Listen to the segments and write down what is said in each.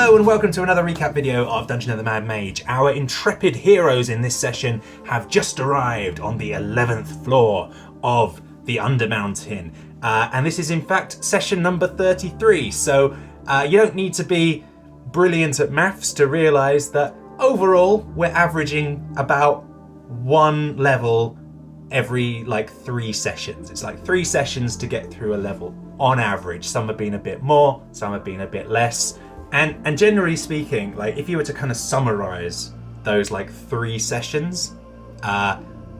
Hello and welcome to another recap video of Dungeon of the Mad Mage. Our intrepid heroes in this session have just arrived on the 11th floor of the Undermountain. And this is in fact session number 33, so you don't need to be brilliant at maths to realise that overall we're averaging about one level every like 3 sessions. It's like 3 sessions to get through a level on average. Some have been a bit more, some have been a bit less. And generally speaking, like if you were to kind of summarize those like 3 sessions,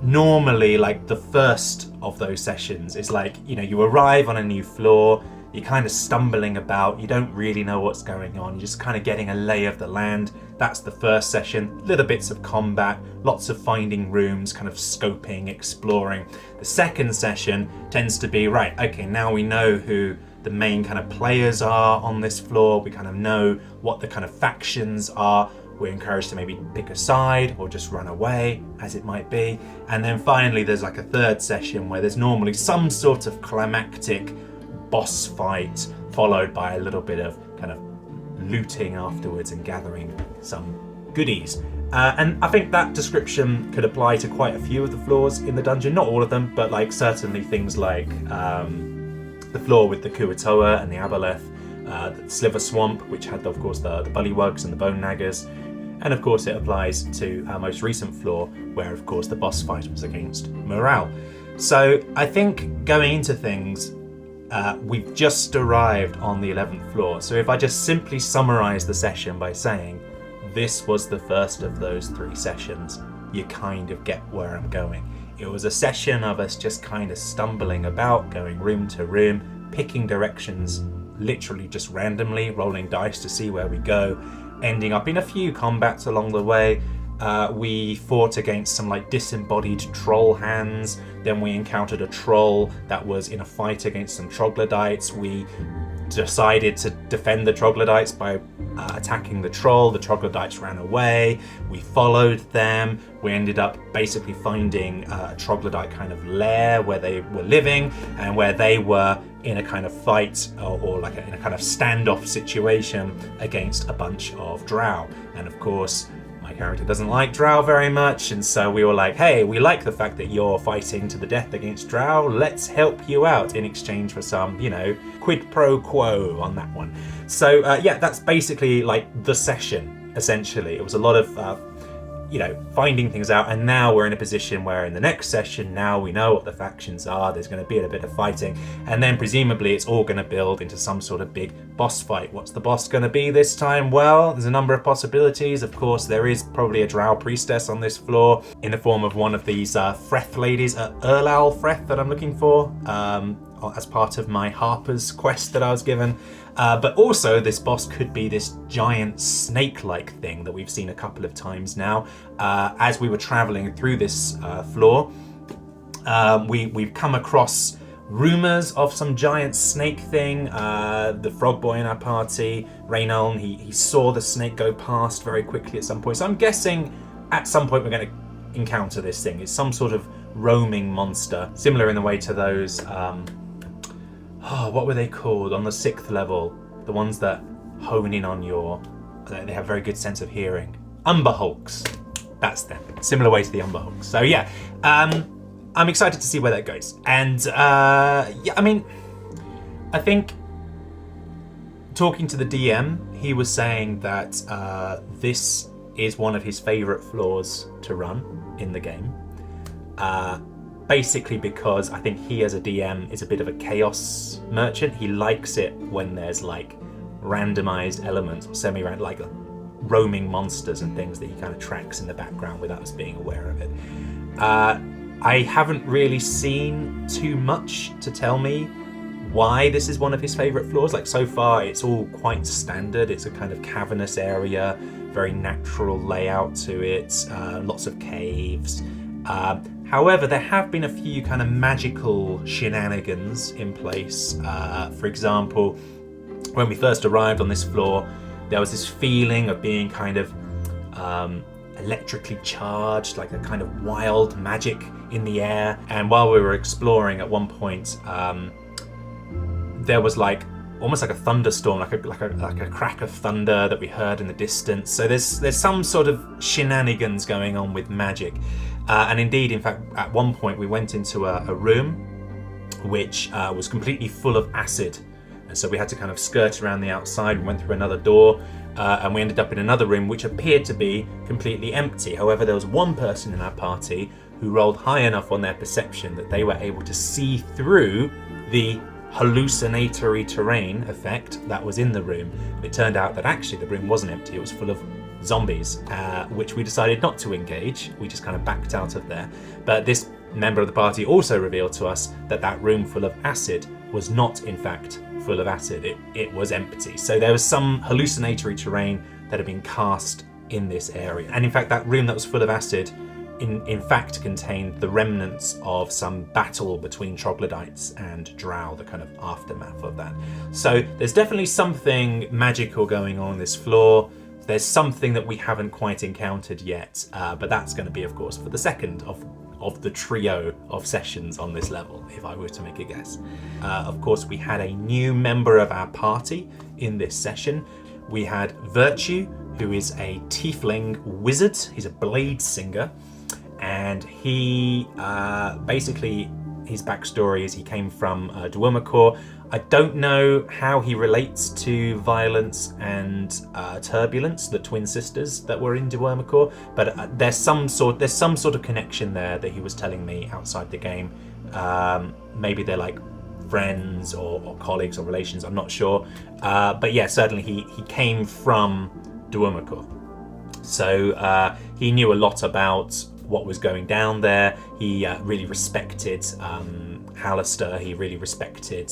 normally like the first of those sessions is like, you know, you arrive on a new floor, you're kind of stumbling about, you don't really know what's going on, you're just kind of getting a lay of the land. That's the first session, little bits of combat, lots of finding rooms, kind of scoping, exploring. The second session tends to be, right, okay, now we know who the main kind of players are on this floor, we kind of know what the kind of factions are, we're encouraged to maybe pick a side or just run away, as it might be. And then finally there's like a third session where there's normally some sort of climactic boss fight, followed by a little bit of kind of looting afterwards and gathering some goodies. And I think that description could apply to quite a few of the floors in the dungeon, not all of them, but like certainly things like the floor with the Kuatoa and the Aboleth, the Sliver Swamp, which had of course the Bullywugs and the Bone Naggers, and of course it applies to our most recent floor where of course the boss fight was against Morale. So I think going into things, we've just arrived on the 11th floor. So if I just simply summarize the session by saying this was the first of those 3 sessions, you kind of get where I'm going. It was a session of us just kind of stumbling about, going room to room, picking directions literally just randomly, rolling dice to see where we go, ending up in a few combats along the way. We fought against some like disembodied troll hands, then we encountered a troll that was in a fight against some troglodytes. We decided to defend the troglodytes by attacking the troll. The troglodytes ran away, we followed them, we ended up basically finding a troglodyte kind of lair where they were living and where they were in a kind of fight or like in a kind of standoff situation against a bunch of drow. And of course my character doesn't like drow very much, and so we were like, hey, we like the fact that you're fighting to the death against drow, let's help you out in exchange for some, you know, quid pro quo on that one. So yeah, that's basically like the session, essentially. It was a lot of you know, finding things out, and now we're in a position where in the next session, now we know what the factions are, there's going to be a bit of fighting, and then presumably it's all going to build into some sort of big boss fight. What's the boss going to be this time? Well, there's a number of possibilities. Of course, there is probably a drow priestess on this floor in the form of one of these Freth ladies, Erlal Freth that I'm looking for, as part of my Harper's quest that I was given. But also this boss could be this giant snake-like thing that we've seen a couple of times now. As we were traveling through this floor, we've come across rumors of some giant snake thing. The frog boy in our party, Raynoln, he saw the snake go past very quickly at some point. So I'm guessing at some point we're going to encounter this thing. It's some sort of roaming monster, similar in the way to those what were they called on the 6th level? The ones that hone in on your... They have a very good sense of hearing. Umber Hulks. That's them. Similar way to the Umber Hulks. So yeah, I'm excited to see where that goes. And yeah, I mean, I think talking to the DM, he was saying that this is one of his favourite floors to run in the game. Basically because I think he as a DM is a bit of a chaos merchant. He likes it when there's like randomized elements or semi-random, like roaming monsters and things that he kind of tracks in the background without us being aware of it. I haven't really seen too much to tell me why this is one of his favorite floors. Like so far it's all quite standard. It's a kind of cavernous area, very natural layout to it, lots of caves. However, there have been a few kind of magical shenanigans in place. For example, when we first arrived on this floor, there was this feeling of being kind of electrically charged, like a kind of wild magic in the air. And while we were exploring at one point, there was like almost like a thunderstorm, like a crack of thunder that we heard in the distance. So there's some sort of shenanigans going on with magic, and indeed, in fact, at one point we went into a room which was completely full of acid, and so we had to kind of skirt around the outside. We went through another door, and we ended up in another room which appeared to be completely empty. However, there was one person in our party who rolled high enough on their perception that they were able to see through the hallucinatory terrain effect that was in the room. It turned out that actually the room wasn't empty, it was full of zombies, which we decided not to engage. We just kind of backed out of there. But this member of the party also revealed to us that that room full of acid was not in fact full of acid, it was empty. So there was some hallucinatory terrain that had been cast in this area, and in fact that room that was full of acid in fact contained the remnants of some battle between troglodytes and drow, the kind of aftermath of that. So there's definitely something magical going on this floor. There's something that we haven't quite encountered yet, but that's going to be, of course, for the second of the trio of sessions on this level, if I were to make a guess. Of course, we had a new member of our party in this session. We had Virtue, who is a tiefling wizard. He's a blade singer. And he basically, his backstory is he came from Duomakor. I don't know how he relates to Violence and Turbulence, the twin sisters that were in Duomakor, but there's some sort of connection there that he was telling me outside the game. Maybe they're like friends or colleagues or relations, I'm not sure. But yeah, certainly he came from Duomakor. So he knew a lot about what was going down there. He really respected Hallister. He really respected,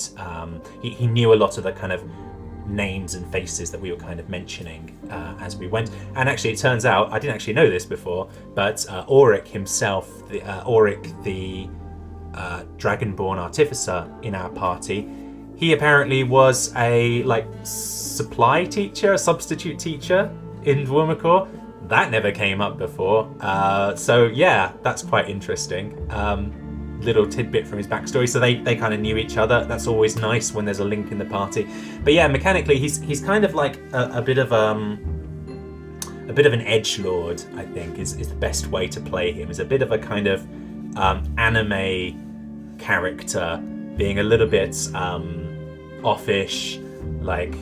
he knew a lot of the kind of names and faces that we were kind of mentioning as we went. And actually it turns out, I didn't actually know this before, but Auric himself, Auric the Dragonborn Artificer in our party, he apparently was a supply teacher, a substitute teacher in Dwarmakor. That never came up before. So yeah, that's quite interesting. Little tidbit from his backstory. So they kind of knew each other. That's always nice when there's a link in the party. But yeah, mechanically he's kind of like a bit of an edgelord, I think is the best way to play him. Is a bit of a kind of anime character, being a little bit offish, like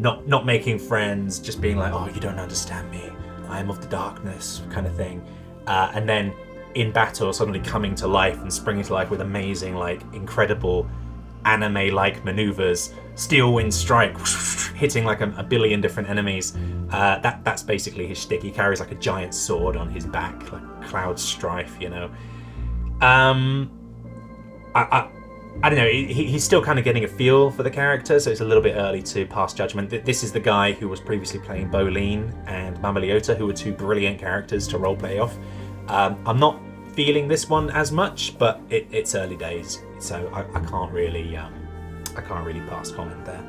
not making friends, just being like, oh, you don't understand me, I am of the darkness, kind of thing. And then in battle suddenly coming to life and springing to life with amazing, like incredible anime-like maneuvers, steel wind strike, hitting like a billion different enemies. That's basically his shtick. He carries like a giant sword on his back, like Cloud Strife, you know. I don't know, he's still kind of getting a feel for the character, so it's a little bit early to pass judgment. This is the guy who was previously playing Bolin and Mamaliota, who were two brilliant characters to roleplay off. I'm not feeling this one as much, but it's early days, so I can't really pass comment there.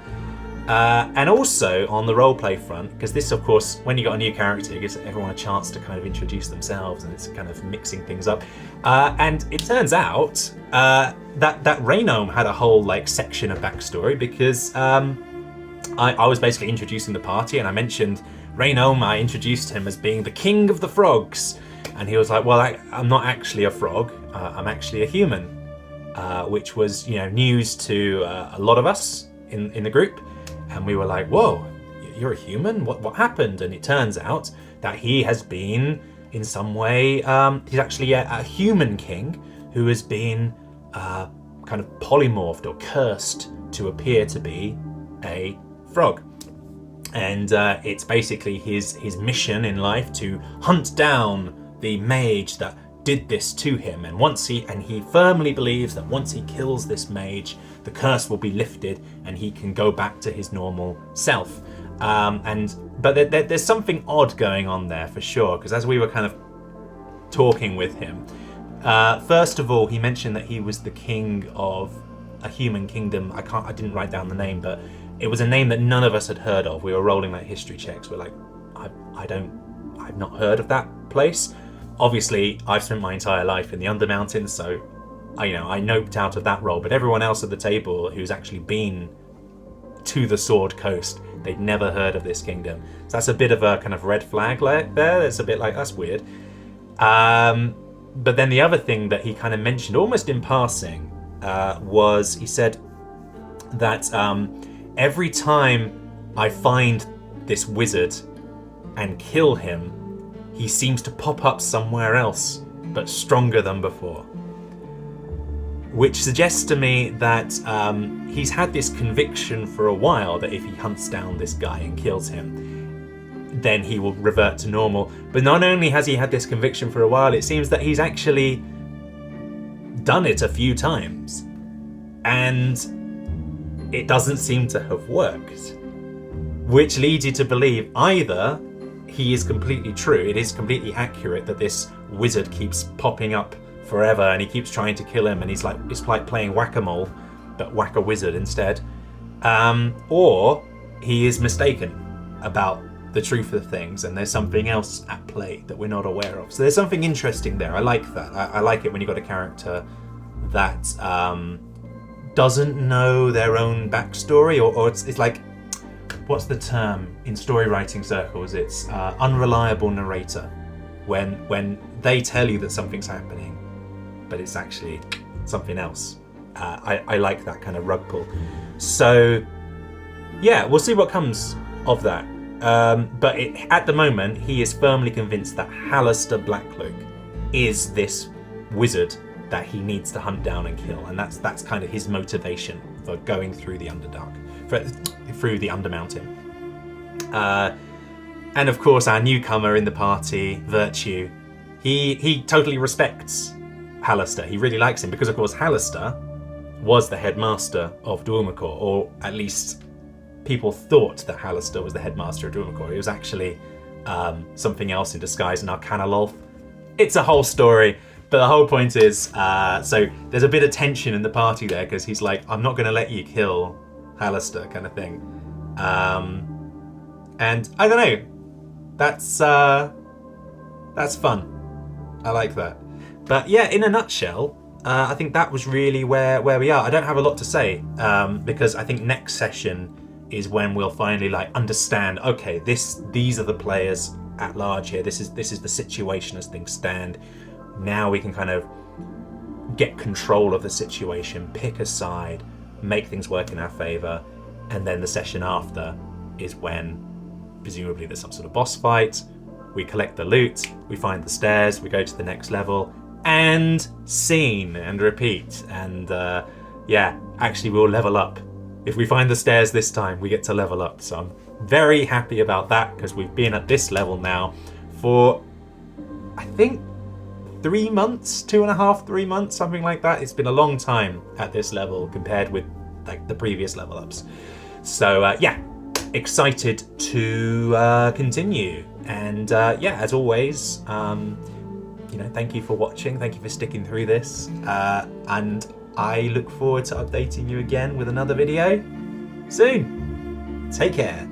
And also on the roleplay front, because this, of course, when you got a new character, it gives everyone a chance to kind of introduce themselves, and it's kind of mixing things up. And it turns out that Raynome had a whole like section of backstory, because I was basically introducing the party, and I mentioned Raynome. I introduced him as being the king of the frogs, and he was like, "Well, I'm not actually a frog. I'm actually a human," which was, you know, news to a lot of us in the group. And we were like, whoa, you're a human? What happened? And it turns out that he has been, in some way, he's actually a human king who has been kind of polymorphed or cursed to appear to be a frog. And it's basically his mission in life to hunt down the mage that did this to him, and he firmly believes that once he kills this mage, the curse will be lifted and he can go back to his normal self. But there's something odd going on there for sure, because as we were kind of talking with him, first of all, he mentioned that he was the king of a human kingdom. I didn't write down the name, but it was a name that none of us had heard of. We were rolling like history checks. We're like, I've not heard of that place. Obviously, I've spent my entire life in the Undermountains, so I noped out of that role. But everyone else at the table who's actually been to the Sword Coast. They'd never heard of this kingdom. So that's a bit of a kind of red flag there. It's a bit like, that's weird. But then the other thing that he kind of mentioned, almost in passing, was he said that every time I find this wizard and kill him, he seems to pop up somewhere else, but stronger than before. Which suggests to me that he's had this conviction for a while that if he hunts down this guy and kills him, then he will revert to normal. But not only has he had this conviction for a while, it seems that he's actually done it a few times. And it doesn't seem to have worked. Which leads you to believe either he is completely true, it is completely accurate that this wizard keeps popping up forever and he keeps trying to kill him, and it's like playing whack-a-mole, but whack-a-wizard instead. Or he is mistaken about the truth of things and there's something else at play that we're not aware of. So there's something interesting there. I like that. I like it when you've got a character that doesn't know their own backstory, or it's like, what's the term in story writing circles? It's unreliable narrator. When they tell you that something's happening, but it's actually something else. I like that kind of rug pull. So yeah, we'll see what comes of that. But at the moment, he is firmly convinced that Hallister Blackcloak is this wizard that he needs to hunt down and kill, and that's kind of his motivation for going through the Underdark, through the Undermountain. And of course, our newcomer in the party, Virtue, he totally respects Hallister. He really likes him because, of course, Hallister was the headmaster of Dulmacore, or at least people thought that Hallister was the headmaster of Dulmacore. He was actually something else in disguise, an Arcanalolf. It's a whole story, but the whole point is, so there's a bit of tension in the party there because he's like, I'm not going to let you kill Hallister, kind of thing. And I don't know, that's fun. I like that. But yeah, in a nutshell, I think that was really where we are. I don't have a lot to say because I think next session is when we'll finally understand. Okay, these are the players at large here. This is the situation as things stand. Now we can kind of get control of the situation, pick a side, make things work in our favor, and then the session after is when presumably there's some sort of boss fight. We collect the loot, we find the stairs, we go to the next level, and scene and repeat. And yeah, actually we'll level up. If we find the stairs this time, we get to level up. So I'm very happy about that because we've been at this level now for, I think, 3 months, 2.5, 3 months, something like that. It's been a long time at this level compared with the previous level ups. So yeah, excited to continue. And yeah, as always, thank you for watching. Thank you for sticking through this. And I look forward to updating you again with another video soon. Take care.